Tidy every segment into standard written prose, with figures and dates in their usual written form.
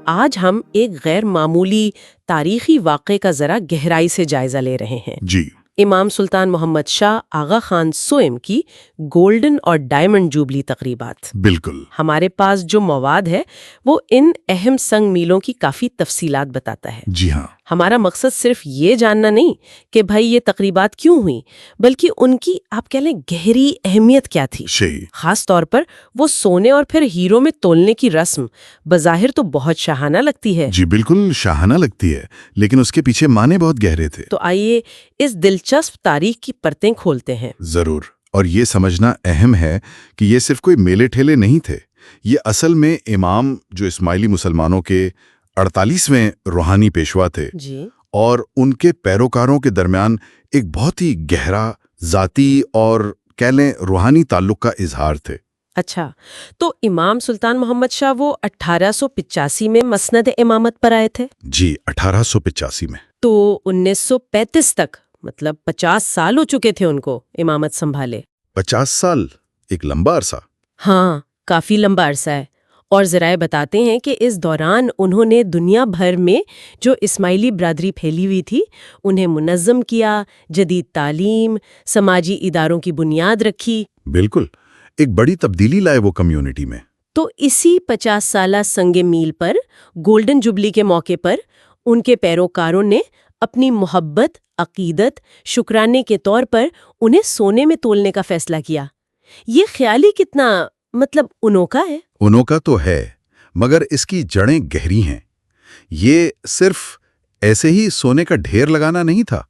آج ہم ایک غیر معمولی تاریخی واقعے کا ذرا گہرائی سے جائزہ لے رہے ہیں۔ جی امام سلطان محمد شاہ آغا خان سوئم کی گولڈن اور ڈائمنڈ جوبلی تقریبات۔ بالکل۔ ہمارے پاس جو مواد ہے وہ ان اہم سنگ میلوں کی کافی تفصیلات بتاتا ہے۔ جی ہاں، ہمارا مقصد صرف یہ جاننا نہیں کہ بھائی یہ تقریبات کیوں ہوئیں، بلکہ ان کی آپ کہہ لیں گہری اہمیت کیا تھی۔ صحیح۔ خاص طور پر وہ سونے اور پھر ہیروں میں تولنے کی رسم بظاہر تو بہت شاہانہ لگتی ہے۔ جی بالکل شاہانہ لگتی ہے، لیکن اس کے پیچھے معنی بہت گہرے تھے۔ تو آئیے اس دلچسپ تاریخ کی پرتیں کھولتے ہیں۔ ضرور، اور یہ سمجھنا اہم ہے کہ یہ صرف کوئی میلے ٹھیلے نہیں تھے، یہ اصل میں امام جو اسماعیلی مسلمانوں کے 48ویں روحانی پیشوا تھے جی اور ان کے پیروکاروں کے درمیان ایک بہت ہی گہرا ذاتی اور کہہ لیں روحانی تعلق کا اظہار تھے۔ اچھا، تو امام سلطان محمد شاہ وہ 1885 میں مسند امامت پر آئے تھے؟ جی 1885 میں۔ تو 1935 تک مطلب 50 سال ہو چکے تھے ان کو امامت سنبھالے۔ 50 سال ایک لمبا عرصہ۔ ہاں، کافی لمبا عرصہ ہے، اور ذرائع بتاتے ہیں کہ اس دوران انہوں نے دنیا بھر میں جو اسماعیلی برادری پھیلی ہوئی تھی انہیں منظم کیا، جدید تعلیم، سماجی اداروں کی بنیاد رکھی۔ بالکل، ایک بڑی تبدیلی لائے وہ کمیونٹی میں۔ تو اسی 50 سالہ سنگ میل پر گولڈن جوبلی کے موقع پر ان کے پیروکاروں نے اپنی محبت، عقیدت، شکرانے کے طور پر انہیں سونے میں تولنے کا فیصلہ کیا۔ یہ خیال ہی کتنا انوکھا ہے۔ انوکھا تو ہے، مگر اس کی جڑیں گہری ہیں۔ یہ صرف ایسے ہی سونے کا ڈھیر لگانا نہیں تھا،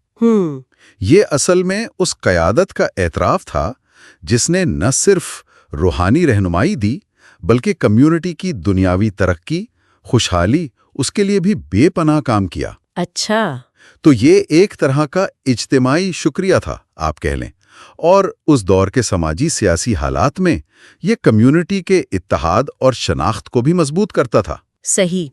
یہ اصل میں اس قیادت کا اعتراف تھا جس نے نہ صرف روحانی رہنمائی دی بلکہ کمیونٹی کی دنیاوی ترقی، خوشحالی، اس کے لیے بھی بے پناہ کام کیا۔ اچھا، تو یہ ایک طرح کا اجتماعی شکریہ تھا آپ کہہ لیں، اور اس دور کے سماجی سیاسی حالات میں یہ کمیونٹی کے اتحاد اور شناخت کو بھی مضبوط کرتا تھا۔ صحیح۔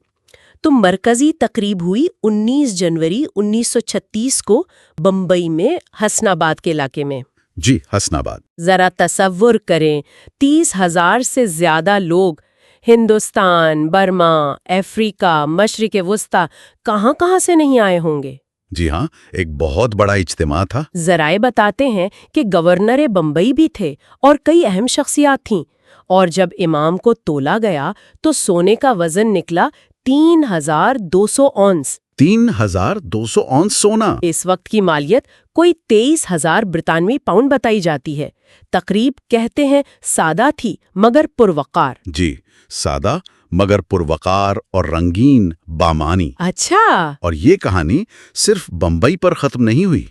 تو مرکزی تقریب ہوئی 19 جنوری 1936 کو بمبئی میں حسن آباد کے علاقے میں۔ جی حسن آباد۔ ذرا تصور کریں، 30,000 سے زیادہ لوگ ہندوستان، برما، افریقہ، مشرق وسطیٰ کہاں سے نہیں آئے ہوں گے۔ جی ہاں، ایک بہت بڑا اجتماع تھا۔ ذرائع بتاتے ہیں کہ گورنر بمبئی بھی تھے اور کئی اہم شخصیات تھیں، اور جب امام کو تولا گیا تو سونے کا وزن نکلا 3,200 اونس۔ 3,200 اونس سونا! اس وقت کی مالیت کوئی 23,000 برطانوی پاؤنڈ بتائی جاتی ہے۔ تقریب کہتے ہیں سادہ تھی مگر پروقار۔ جی، سادہ مگر پروقار اور رنگین بامانی۔ اچھا، اور یہ کہانی صرف بمبئی پر ختم نہیں ہوئی۔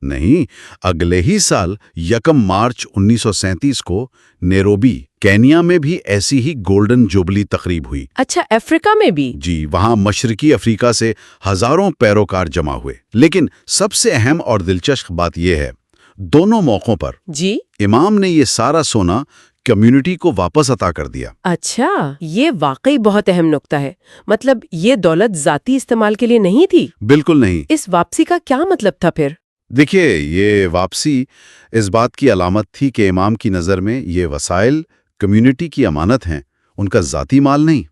نہیں، اگلے ہی سال 1 مارچ 1937 کو نیروبی، کینیا میں بھی ایسی ہی گولڈن جوبلی تقریب ہوئی۔ اچھا، افریقہ میں بھی؟ جی، وہاں مشرقی افریقہ سے ہزاروں پیروکار جمع ہوئے۔ لیکن سب سے اہم اور دلچسپ بات یہ ہے، دونوں موقعوں پر جی امام نے یہ سارا سونا کمیونٹی کو واپس عطا کر دیا۔ اچھا، یہ واقعی بہت اہم نکتہ ہے۔ مطلب یہ دولت ذاتی استعمال کے لیے نہیں تھی؟ بالکل نہیں۔ اس واپسی کا کیا مطلب تھا پھر؟ دیکھیے، یہ واپسی اس بات کی علامت تھی کہ امام کی نظر میں یہ وسائل کمیونٹی کی امانت ہیں، ان کا ذاتی مال نہیں۔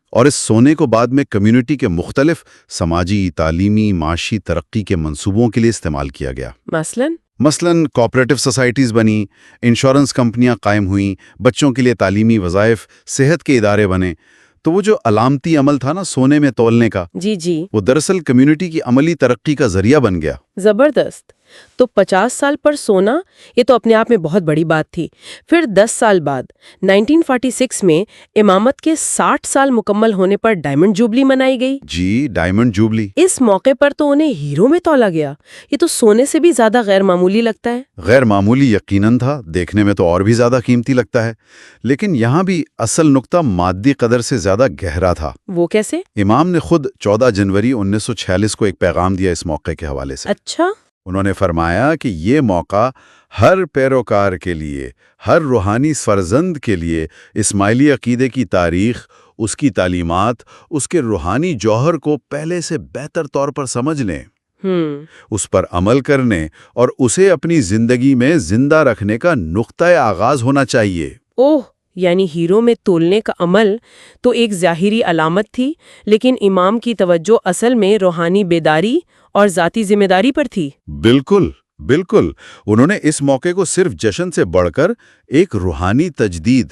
اور اس سونے کو بعد میں کمیونٹی کے مختلف سماجی، تعلیمی، معاشی ترقی کے منصوبوں کے لیے استعمال کیا گیا۔ مثلاً کوآپریٹو سوسائٹیز بنی، انشورنس کمپنیاں قائم ہوئیں، بچوں کے لیے تعلیمی وظائف، صحت کے ادارے بنے۔ تو وہ جو علامتی عمل تھا نا سونے میں تولنے کا، جی وہ دراصل کمیونٹی کی عملی ترقی کا ذریعہ بن گیا۔ زبردست۔ تو 50 سال پر سونا، یہ تو اپنے آپ میں بہت بڑی بات تھی۔ پھر 10 سال بعد 1946 میں امامت کے 60 سال مکمل ہونے پر ڈائمنڈ جوبلی منائی گئی۔ جی، ڈائمنڈ جوبلی۔ اس موقع پر تو انہیں ہیروں میں تولا گیا۔ یہ تو سونے سے بھی زیادہ غیر معمولی لگتا ہے۔ غیر معمولی یقیناً تھا، دیکھنے میں تو اور بھی زیادہ قیمتی لگتا ہے، لیکن یہاں بھی اصل نقطہ مادی قدر سے زیادہ گہرا تھا۔ وہ کیسے؟ امام نے خود 14 جنوری 1946 کو ایک پیغام دیا اس موقع کے حوالے سے۔ اچھا؟ انہوں نے فرمایا کہ یہ موقع ہر پیروکار کے لیے، ہر روحانی فرزند کے لیے اسماعیلی عقیدے کی تاریخ، اس کی تعلیمات، اس کے روحانی جوہر کو پہلے سے بہتر طور پر سمجھنے، اس پر عمل کرنے اور اسے اپنی زندگی میں زندہ رکھنے کا نقطۂ آغاز ہونا چاہیے۔ اوہ، یعنی ہیروں میں تولنے کا عمل تو ایک ظاہری علامت تھی، لیکن امام کی توجہ اصل میں روحانی بیداری اور ذاتی ذمہ داری پر تھی۔ بالکل بالکل، انہوں نے اس موقع کو صرف جشن سے بڑھ کر ایک روحانی تجدید،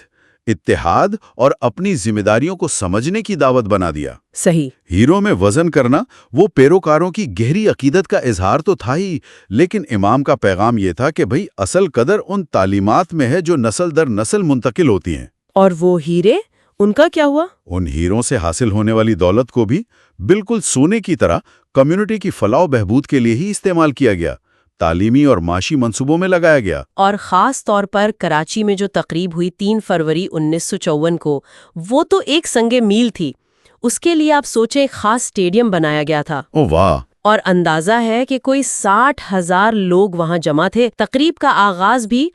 اتحاد اور اپنی ذمہ داریوں کو سمجھنے کی دعوت بنا دیا۔ صحیح۔ ہیروں میں وزن کرنا وہ پیروکاروں کی گہری عقیدت کا اظہار تو تھا ہی، لیکن امام کا پیغام یہ تھا کہ بھئی اصل قدر ان تعلیمات میں ہے جو نسل در نسل منتقل ہوتی ہیں۔ اور وہ ہیرے، ان کا کیا ہوا؟ ان ہیروں سے حاصل ہونے والی دولت کو بھی بالکل سونے کی طرح کمیونٹی کی فلاح و بہبود کے لیے ہی استعمال کیا گیا، تعلیمی اور معاشی منصوبوں میں لگایا گیا۔ اور خاص طور پر کراچی میں جو تقریب ہوئی 3 فروری 1954 کو، وہ تو ایک سنگ میل تھی۔ اس کے لیے آپ سوچیں، خاص اسٹیڈیم بنایا گیا تھا۔ او واہ! اور اندازہ ہے کہ کوئی 60,000 لوگ وہاں جمع تھے۔ تقریب کا آغاز بھی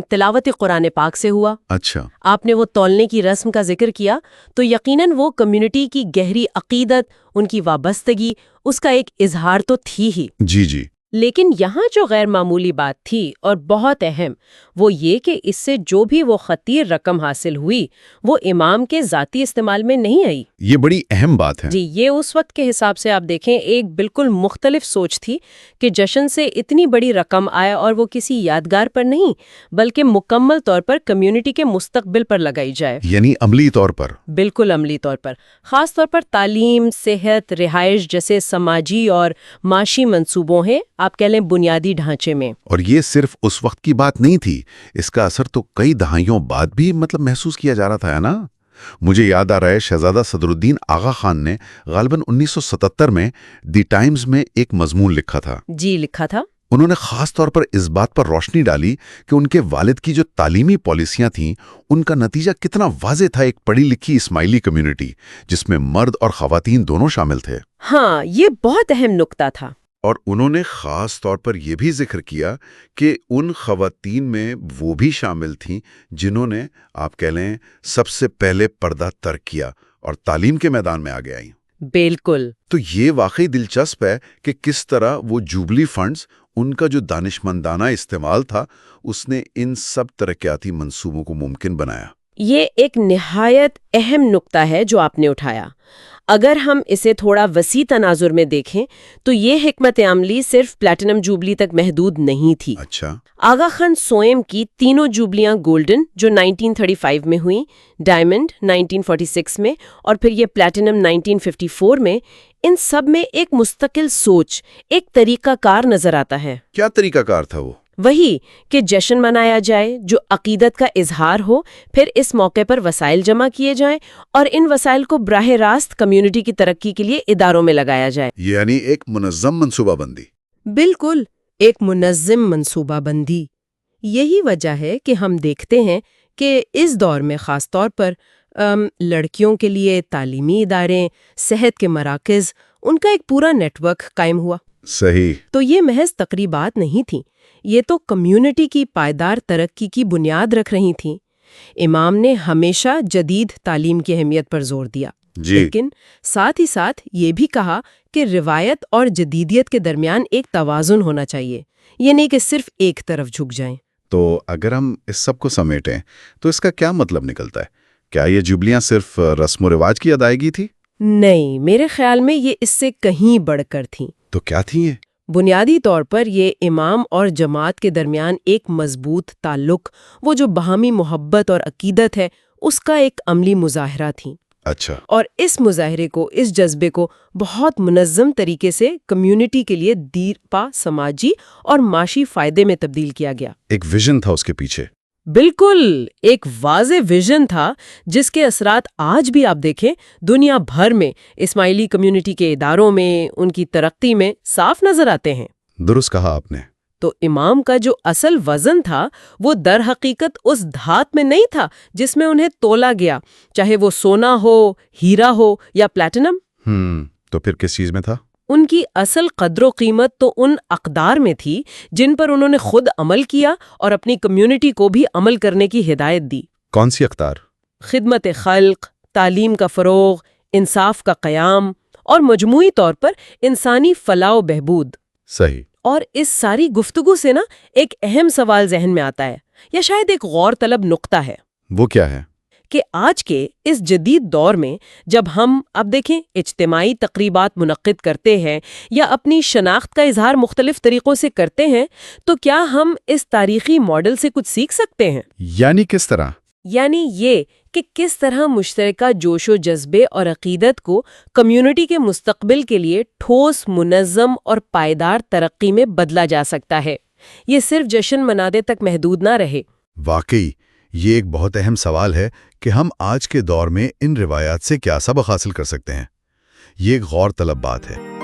تلاوت قرآن پاک سے ہوا۔ اچھا، آپ نے وہ تولنے کی رسم کا ذکر کیا تو یقیناً وہ کمیونٹی کی گہری عقیدت، ان کی وابستگی، اس کا ایک اظہار تو تھی ہی۔ جی جی۔ لیکن یہاں جو غیر معمولی بات تھی اور بہت اہم، وہ یہ کہ اس سے جو بھی وہ خطیر رقم حاصل ہوئی وہ امام کے ذاتی استعمال میں نہیں آئی۔ یہ بڑی اہم بات ہے۔ جی، یہ اس وقت کے حساب سے آپ دیکھیں ایک بالکل مختلف سوچ تھی کہ جشن سے اتنی بڑی رقم آئے اور وہ کسی یادگار پر نہیں بلکہ مکمل طور پر کمیونٹی کے مستقبل پر لگائی جائے۔ یعنی عملی طور پر۔ بالکل عملی طور پر، خاص طور پر تعلیم، صحت، رہائش جیسے سماجی اور معاشی منصوبوں ہیں، آپ کہہ لیں بنیادی ڈھانچے میں۔ اور یہ صرف اس وقت کی بات نہیں تھی، اس کا اثر تو کئی دہائیوں بعد بھی محسوس کیا جا رہا تھا، ہے نا؟ مجھے یاد آ رہا ہے شہزادہ صدر الدین آغا خان نے غالباً 1977 میں دی ٹائمز میں ایک مضمون لکھا تھا۔ جی، لکھا تھا۔ انہوں نے خاص طور پر اس بات پر روشنی ڈالی کہ ان کے والد کی جو تعلیمی پالیسیاں تھیں ان کا نتیجہ کتنا واضح تھا، ایک پڑھی لکھی اسماعیلی کمیونٹی جس میں مرد اور خواتین دونوں شامل تھے۔ ہاں، یہ بہت اہم نکتہ تھا۔ اور انہوں نے خاص طور پر یہ بھی ذکر کیا کہ ان خواتین میں وہ بھی شامل تھیں جنہوں نے آپ کہہ لیں سب سے پہلے پردہ ترک کیا اور تعلیم کے میدان میں آگے آئیں۔ بالکل۔ تو یہ واقعی دلچسپ ہے کہ کس طرح وہ جوبلی فنڈز، ان کا جو دانشمندانہ استعمال تھا، اس نے ان سب ترقیاتی منصوبوں کو ممکن بنایا۔ یہ ایک نہایت اہم نکتہ ہے جو آپ نے اٹھایا۔ اگر ہم اسے تھوڑا وسیع تناظر میں دیکھیں تو یہ حکمت عملی صرف پلیٹینم جوبلی تک محدود نہیں تھی۔ اچھا۔ آغا خان سوئم کی تینوں جوبلیاں گولڈن جو 1935 میں ہوئیں، ڈائمنڈ 1946 میں اور پھر یہ پلیٹینم 1954 میں، ان سب میں ایک مستقل سوچ، ایک طریقہ کار نظر آتا ہے۔ کیا طریقہ کار تھا وہ؟ وہی کہ جشن منایا جائے جو عقیدت کا اظہار ہو، پھر اس موقع پر وسائل جمع کیے جائیں اور ان وسائل کو براہ راست کمیونٹی کی ترقی کے لیے اداروں میں لگایا جائے۔ یعنی ایک منظم منصوبہ بندی۔ بالکل، ایک منظم منصوبہ بندی۔ یہی وجہ ہے کہ ہم دیکھتے ہیں کہ اس دور میں خاص طور پر لڑکیوں کے لیے تعلیمی ادارے، صحت کے مراکز، ان کا ایک پورا نیٹ ورک قائم ہوا۔ صحیح۔ تو یہ محض تقریبات نہیں تھیں، یہ تو کمیونٹی کی پائیدار ترقی کی بنیاد رکھ رہی تھیں۔ امام نے ہمیشہ جدید تعلیم کی اہمیت پر زور دیا، لیکن ساتھ ہی ساتھ یہ بھی کہا کہ روایت اور جدیدیت کے درمیان ایک توازن ہونا چاہیے، یہ نہیں کہ صرف ایک طرف جھک جائیں۔ تو اگر ہم اس سب کو سمیٹیں تو اس کا کیا مطلب نکلتا ہے؟ کیا یہ جبلیاں صرف رسم و رواج کی ادائیگی تھی؟ نہیں، میرے خیال میں یہ اس سے کہیں بڑھ کر تھیں۔ تو کیا تھی یہ؟ بنیادی طور پر یہ امام اور جماعت کے درمیان ایک مضبوط تعلق، وہ جو باہمی محبت اور عقیدت ہے، اس کا ایک عملی مظاہرہ تھیں۔ اچھا۔ اور اس مظاہرے کو، اس جذبے کو بہت منظم طریقے سے کمیونٹی کے لیے دیرپا سماجی اور معاشی فائدے میں تبدیل کیا گیا۔ ایک ویژن تھا اس کے پیچھے۔ بالکل، ایک واضح ویژن تھا جس کے اثرات آج بھی آپ دیکھیں دنیا بھر میں اسماعیلی کمیونٹی کے اداروں میں، ان کی ترقی میں صاف نظر آتے ہیں۔ درست کہا آپ نے۔ تو امام کا جو اصل وزن تھا وہ در حقیقت اس دھات میں نہیں تھا جس میں انہیں تولا گیا، چاہے وہ سونا ہو، ہیرا ہو یا پلیٹینم۔ تو پھر کس چیز میں تھا؟ ان کی اصل قدر و قیمت تو ان اقدار میں تھی جن پر انہوں نے خود عمل کیا اور اپنی کمیونٹی کو بھی عمل کرنے کی ہدایت دی۔ کون سی اقدار؟ خدمت خلق، تعلیم کا فروغ، انصاف کا قیام اور مجموعی طور پر انسانی فلاح و بہبود۔ صحیح۔ اور اس ساری گفتگو سے نا ایک اہم سوال ذہن میں آتا ہے، یا شاید ایک غور طلب نقطہ ہے۔ وہ کیا ہے؟ کہ آج کے اس جدید دور میں جب ہم اب دیکھیں اجتماعی تقریبات منعقد کرتے ہیں یا اپنی شناخت کا اظہار مختلف طریقوں سے کرتے ہیں، تو کیا ہم اس تاریخی ماڈل سے کچھ سیکھ سکتے ہیں؟ یعنی کس طرح؟ یعنی یہ کہ کس طرح مشترکہ جوش و جذبے اور عقیدت کو کمیونٹی کے مستقبل کے لیے ٹھوس، منظم اور پائیدار ترقی میں بدلا جا سکتا ہے، یہ صرف جشن منانے تک محدود نہ رہے۔ واقعی یہ ایک بہت اہم سوال ہے کہ ہم آج کے دور میں ان روایات سے کیا سبق حاصل کر سکتے ہیں۔ یہ ایک غور طلب بات ہے۔